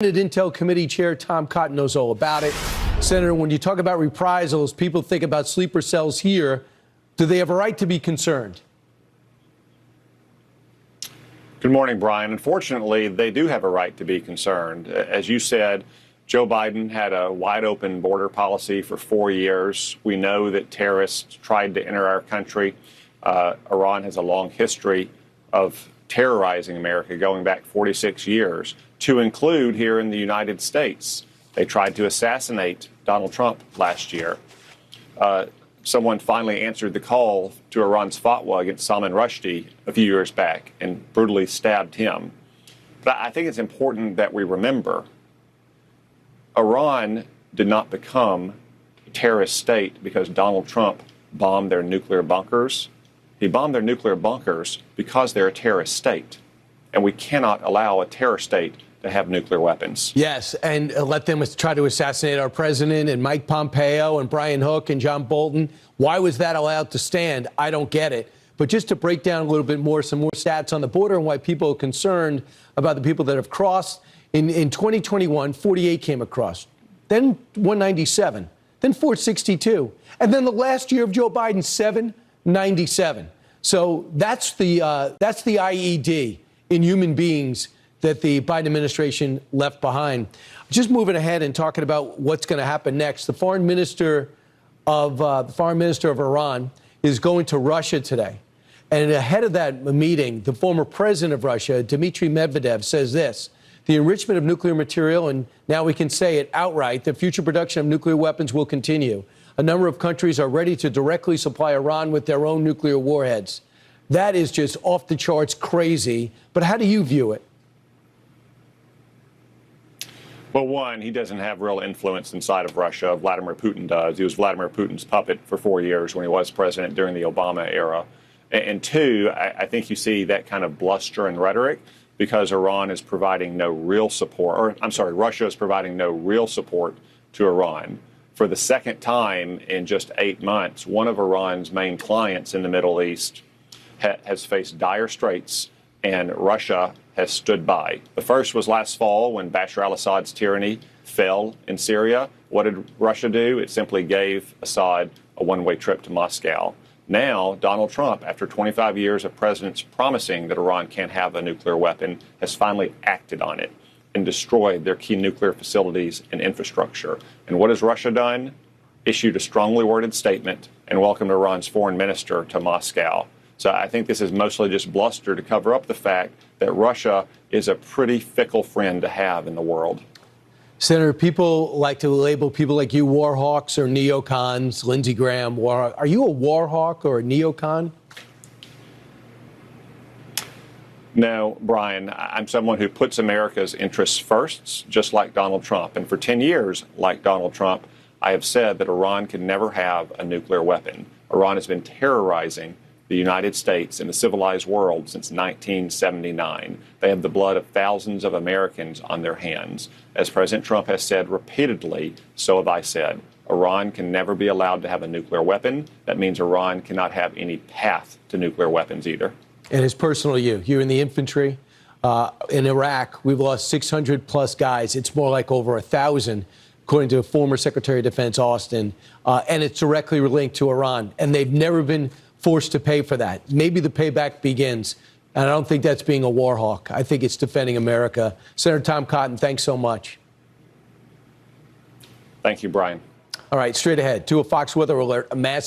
Intel Committee Chair Tom Cotton knows all about it. Senator, when you talk about reprisals, people think about sleeper cells here. Do they have a right to be concerned? Good morning, Brian. Unfortunately, they do have a right to be concerned. As you said, Joe Biden had a wide open border policy for 4 years. We know that terrorists tried to enter our country. Iran has a long history of terrorizing America going back 46 years, to include here in the United States. They tried to assassinate Donald Trump last year. Someone finally answered the call to Iran's fatwa against Salman Rushdie a few years back and brutally stabbed him. But I think it's important that we remember Iran did not become a terrorist state because Donald Trump bombed their nuclear bunkers. He bombed their nuclear bunkers because they're a terrorist state. And we cannot allow a terror state to have nuclear weapons. Yes, and let them try to assassinate our president and Mike Pompeo and Brian Hook and John Bolton. Why was that allowed to stand? I don't get it. But just to break down a little bit more, some more stats on the border and why people are concerned about the people that have crossed. In 2021, 48 came across, then 197, then 462, and then the last year of Joe Biden, 797. So that's the IED in human beings that the Biden administration left behind. Just moving ahead and talking about what's going to happen next. The foreign minister of Iran is going to Russia today. And ahead of that meeting, the former president of Russia, Dmitry Medvedev, says this: the enrichment of nuclear material, and now we can say it outright, the future production of nuclear weapons will continue. A number of countries are ready to directly supply Iran with their own nuclear warheads. That is just off the charts crazy. But how do you view it? Well, one, he doesn't have real influence inside of Russia. Vladimir Putin does. He was Vladimir Putin's puppet for 4 years when he was president during the Obama era. And two, I think you see that kind of bluster and rhetoric because Iran is providing no real support, or I'm sorry, Russia is providing no real support to Iran. For the second time in just 8 months, one of Iran's main clients in the Middle East has faced dire straits, and Russia has stood by. The first was last fall when Bashar al-Assad's tyranny fell in Syria. What did Russia do? It simply gave Assad a one-way trip to Moscow. Now, Donald Trump, after 25 years of presidents promising that Iran can't have a nuclear weapon, has finally acted on it and destroyed their key nuclear facilities and infrastructure. And what has Russia done? Issued a strongly worded statement and welcomed Iran's foreign minister to Moscow. So I think this is mostly just bluster to cover up the fact that Russia is a pretty fickle friend to have in the world. Senator, people like to label people like you war hawks or neocons. Lindsey Graham, war hawk. Are you a war hawk or a neocon? No, Brian, I'm someone who puts America's interests first, just like Donald Trump. And for 10 years, like Donald Trump, I have said that Iran can never have a nuclear weapon. Iran has been terrorizing the United States and the civilized world since 1979. They have the blood of thousands of Americans on their hands. As President Trump has said repeatedly, so have I said, Iran can never be allowed to have a nuclear weapon. That means Iran cannot have any path to nuclear weapons either. And it's personal to you. You're in the infantry. In Iraq, we've lost 600 plus guys. It's more like over 1,000, according to former Secretary of Defense Austin. And it's directly linked to Iran. And they've never been forced to pay for that. Maybe the payback begins. And I don't think that's being a war hawk. I think it's defending America. Senator Tom Cotton, thanks so much. Thank you, Brian. All right, straight ahead to a Fox Weather Alert, a massive